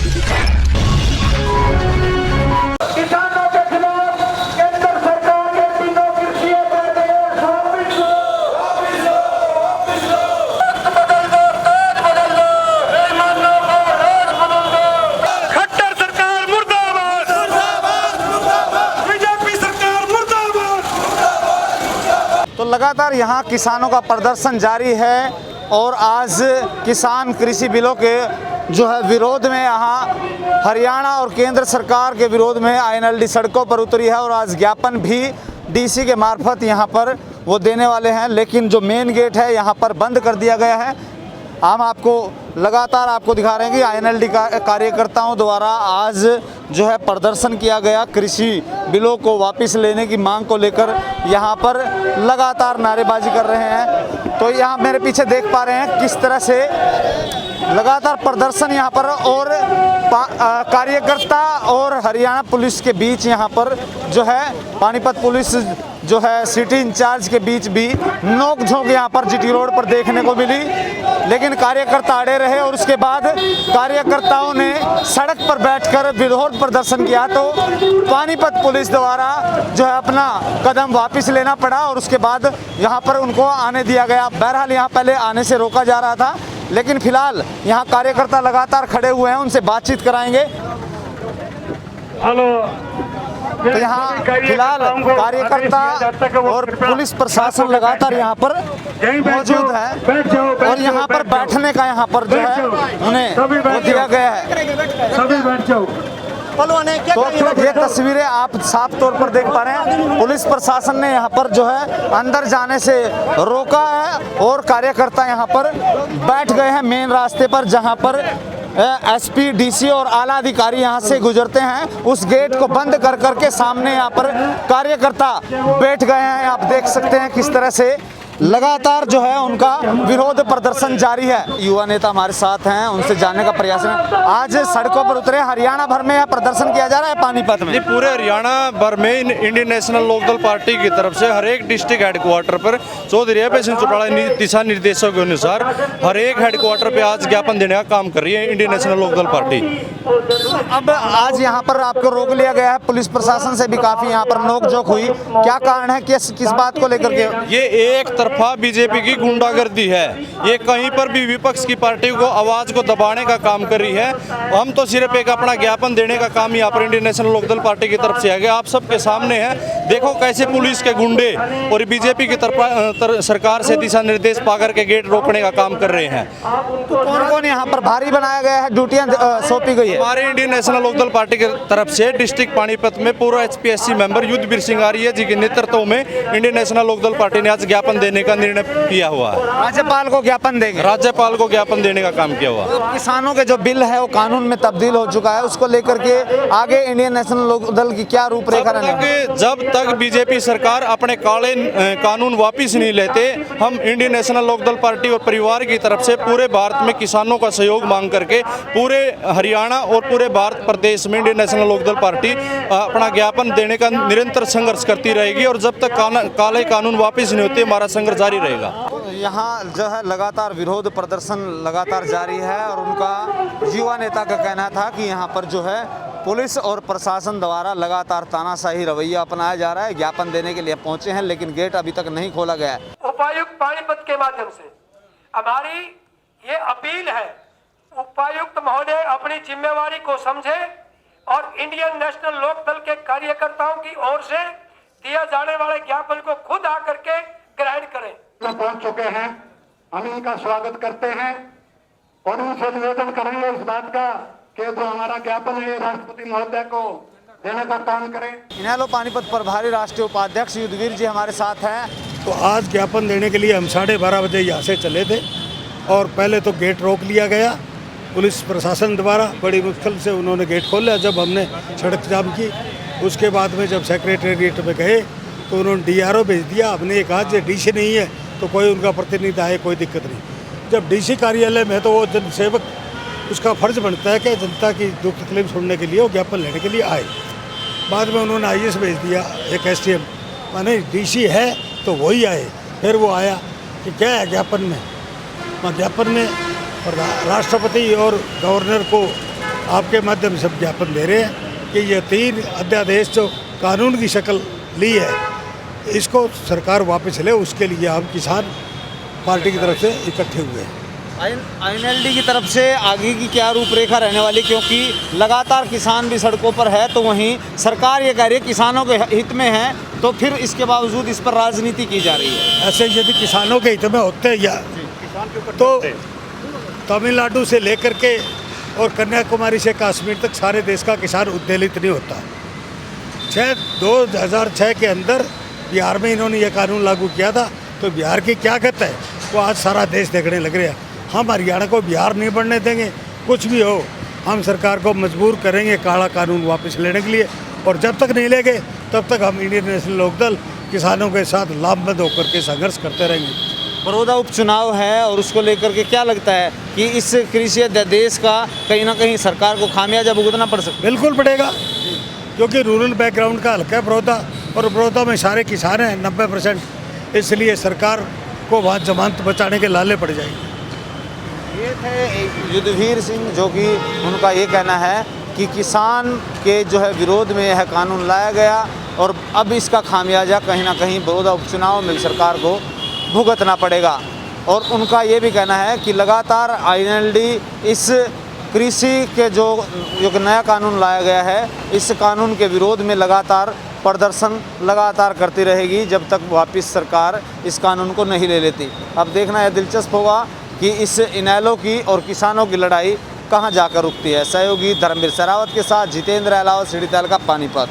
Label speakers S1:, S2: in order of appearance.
S1: किसानों के खिलाफ केंद्र सरकार के तीनों कृषि कानून वापिस लो, वापिस लो, वापिस लो। बदल दो, ताज बदल दो, बेईमानों को राज बदल दो। खट्टर सरकार मुर्दाबाद, मुर्दाबाद, मुर्दाबाद। बीजेपी सरकार मुर्दाबाद, मुर्दाबाद।
S2: तो लगातार यहाँ किसानों का प्रदर्शन जारी है और आज किसान कृषि बिलों के जो है विरोध में यहाँ हरियाणा और केंद्र सरकार के विरोध में आईएनएलडी सड़कों पर उतरी है और आज ज्ञापन भी डीसी के मार्फत यहाँ पर वो देने वाले हैं, लेकिन जो मेन गेट है यहाँ पर बंद कर दिया गया है। हम आपको लगातार आपको दिखा रहे हैं कि आईएनएलडी कार्यकर्ताओं द्वारा आज जो है प्रदर्शन किया गया कृषि बिलों को वापस लेने की मांग को लेकर यहाँ पर लगातार नारेबाजी कर रहे हैं। तो यहाँ मेरे पीछे देख पा रहे हैं किस तरह से लगातार प्रदर्शन यहाँ पर और कार्यकर्ता और हरियाणा पुलिस के बीच यहाँ पर जो है पानीपत पुलिस जो है सिटी इंचार्ज के बीच भी नोकझोंक यहाँ पर जीटी रोड पर देखने को मिली, लेकिन कार्यकर्ता अड़े रहे और उसके बाद कार्यकर्ताओं ने सड़क पर बैठकर विरोध प्रदर्शन किया तो पानीपत पुलिस द्वारा जो है अपना कदम वापस लेना पड़ा और उसके बाद यहाँ पर उनको आने दिया गया। बहरहाल यहाँ पहले आने से रोका जा रहा था, लेकिन फिलहाल यहाँ कार्यकर्ता लगातार खड़े हुए हैं, उनसे बातचीत कराएंगे।
S1: हेलो।
S2: तो यहाँ फिलहाल कार्यकर्ता और पुलिस प्रशासन लगातार यहाँ पर मौजूद है और यहाँ पर बैठने का यहाँ पर जो है उन्हें वो दिया गया है।
S1: सभी बैठ जाओ।
S2: तो ये तस्वीरें आप साफ तौर पर देख पा रहे हैं, पुलिस प्रशासन ने यहाँ पर जो है अंदर जाने से रोका है और कार्यकर्ता यहाँ पर बैठ गए हैं मेन रास्ते पर, जहाँ पर एसपी, डीसी और आला अधिकारी यहाँ से गुजरते हैं। उस गेट को बंद कर करके सामने यहाँ पर कार्यकर्ता बैठ गए हैं। आप देख सकते हैं किस तरह से लगातार जो है उनका विरोध प्रदर्शन जारी है। युवा नेता हमारे साथ हैं, उनसे जानने का प्रयास है। आज सड़कों पर उतरे, हरियाणा भर में यह प्रदर्शन किया जा रहा है पानीपत में।
S3: पूरे हरियाणा भर में इंडियन नेशनल लोकदल पार्टी की तरफ से हर एक डिस्ट्रिक्ट हेडक्वार्टर पर चौधरी अभय सिंह चौटाला दिशा निर्देशों के अनुसार हर एक हेडक्वार्टर पे आज ज्ञापन देने का काम कर रही है इंडियन नेशनल लोकदल पार्टी।
S2: अब आज यहाँ पर आपको रोक लिया गया है, पुलिस प्रशासन से भी काफी यहाँ पर नोकझोंक हुई, क्या कारण है, किस बात को लेकर के?
S3: ये एक तरफा बीजेपी की गुंडागर्दी है, ये कहीं पर भी विपक्ष की पार्टी को आवाज को दबाने का काम कर रही है। हम तो सिर्फ एक अपना ज्ञापन देने का काम यहाँ पर इंडियन नेशनल लोकदल पार्टी की तरफ से आ गया। आप सबके सामने है, देखो कैसे पुलिस के गुंडे और बीजेपी की तरफ सरकार से दिशा निर्देश पाकर के गेट रोकने का काम कर रहे हैं।
S2: तो कौन कौन यहाँ पर भारी बनाया गया है, ड्यूटियां सौंपी गई है?
S3: हमारे इंडियन नेशनल लोकदल पार्टी की तरफ से डिस्ट्रिक्ट पानीपत में पूर्व एचपीएससी मेंबर युद्धवीर सिंह आर्य जी के नेतृत्व में इंडियन नेशनल लोकदल पार्टी ने आज ज्ञापन देने का निर्णय किया हुआ है।
S2: राज्यपाल को ज्ञापन देंगे? राज्यपाल
S3: को ज्ञापन देने का काम किया हुआ।
S2: तो किसानों के जो बिल है वो कानून में तब्दील हो चुका है, उसको लेकर के आगे इंडियन नेशनल लोकदल की क्या रूपरेखा रहेगी?
S3: जब तक बीजेपी सरकार अपने काले कानून वापिस नहीं लेते, हम इंडियन नेशनल लोकदल पार्टी और परिवार की तरफ से पूरे भारत में किसानों का सहयोग मांग करके पूरे हरियाणा और पूरे भारत प्रदेश में इंडियन नेशनल लोकदल पार्टी अपना ज्ञापन देने का निरंतर संघर्ष करती रहेगी और जब तक काले कानून वापिस नहीं होते हमारा संघर्ष जारी रहेगा।
S2: यहाँ जो है लगातार विरोध प्रदर्शन लगातार जारी है और उनका युवा नेता का कहना था कि यहाँ पर जो है पुलिस और प्रशासन द्वारा लगातार तानाशाही रवैया अपनाया जा रहा है। ज्ञापन देने के लिए पहुंचे हैं, लेकिन गेट अभी तक नहीं खोला गया है।
S4: उपायुक्त पानीपत के माध्यम से हमारी ये अपील है, उपायुक्त महोदय अपनी जिम्मेवारी को समझे और इंडियन नेशनल लोकदल के कार्यकर्ताओं की ओर से दिया जाने वाले ज्ञापन को खुद आकर के ग्रहण करें।
S1: पहुंच चुके हैं, हम इनका स्वागत करते हैं और उनसे निवेदन करेंगे इस बात का कि जो हमारा ज्ञापन है राष्ट्रपति महोदय को देने का काम करें।
S2: इनेलो पानीपत प्रभारी राष्ट्रीय उपाध्यक्ष युद्धवीर जी हमारे साथ हैं।
S5: तो आज ज्ञापन देने के लिए हम 12:30 बजे यहाँ से चले थे और पहले तो गेट रोक लिया गया पुलिस प्रशासन द्वारा, बड़ी मुश्किल से उन्होंने गेट खोला। जब हमने सड़क जाम की, उसके बाद में जब सेक्रेटेरिएट में गए तो उन्होंने डीआरओ भेज दिया। हमने ये कहा जब डीसी नहीं है तो कोई उनका प्रतिनिधि आए, कोई दिक्कत नहीं। जब डीसी कार्यालय में तो वो जनसेवक, उसका फर्ज बनता है कि जनता की दुख तकलीफ सुनने के लिए वो ज्ञापन लेने के लिए आए। बाद में उन्होंने आईएएस भेज दिया, एक एसडीएम, माने डीसी है तो वही आए। फिर वो आया कि क्या है ज्ञापन में, ज्ञापन में राष्ट्रपति और गवर्नर को आपके माध्यम से ज्ञापन दे रहे हैं कि ये 3 अध्यादेश जो कानून की शक्ल ली है, इसको सरकार वापस ले। उसके लिए हम किसान पार्टी की तरफ से इकट्ठे हुए हैं।
S2: आईएनएलडी की तरफ से आगे की क्या रूपरेखा रहने वाली, क्योंकि लगातार किसान भी सड़कों पर है, तो वहीं सरकार ये कह रही है किसानों के हित में है, तो फिर इसके बावजूद इस पर राजनीति की जा रही है।
S5: ऐसे यदि किसानों के हित में होते या तो तमिलनाडु से लेकर के और कन्याकुमारी से कश्मीर तक सारे देश का किसान उद्वेलित नहीं होता। 2006 के अंदर बिहार में इन्होंने ये कानून लागू किया था, तो बिहार की क्या गत है वो आज सारा देश देखने लग रहा है। हम हरियाणा को बिहार नहीं बनने देंगे, कुछ भी हो हम सरकार को मजबूर करेंगे काला कानून वापस लेने के लिए, और जब तक नहीं लेंगे तब तक हम इंडियन नेशनल लोकदल किसानों के साथ लामबंद होकर के संघर्ष करते रहेंगे।
S2: बड़ौदा उपचुनाव है और उसको लेकर के क्या लगता है कि इस कृषि अध्यादेश का कहीं ना कहीं सरकार को खामियाजा भुगतना पड़ सकता है?
S5: बिल्कुल पड़ेगा, क्योंकि रूरल बैकग्राउंड का हल्का है बड़ौदा, और बड़ौदा में सारे किसान हैं 90%, इसलिए सरकार को वहाँ जमानत बचाने के लाले पड़ जाएंगे।
S2: ये थे युद्धवीर सिंह, जो कि उनका ये कहना है कि किसान के जो है विरोध में यह कानून लाया गया और अब इसका खामियाजा कहीं ना कहीं बड़ौदा उपचुनाव में सरकार को भुगतना पड़ेगा। और उनका ये भी कहना है कि लगातार आईएनएलडी इस कृषि के जो नया कानून लाया गया है, इस कानून के विरोध में लगातार प्रदर्शन लगातार करती रहेगी जब तक वापस सरकार इस कानून को नहीं ले लेती। अब देखना यह दिलचस्प होगा कि इस इनेलो की और किसानों की लड़ाई कहां जाकर रुकती है। सहयोगी धर्मवीर शेरावत के साथ जितेंद्र अलावा, सीढ़ी ताल का पानीपत।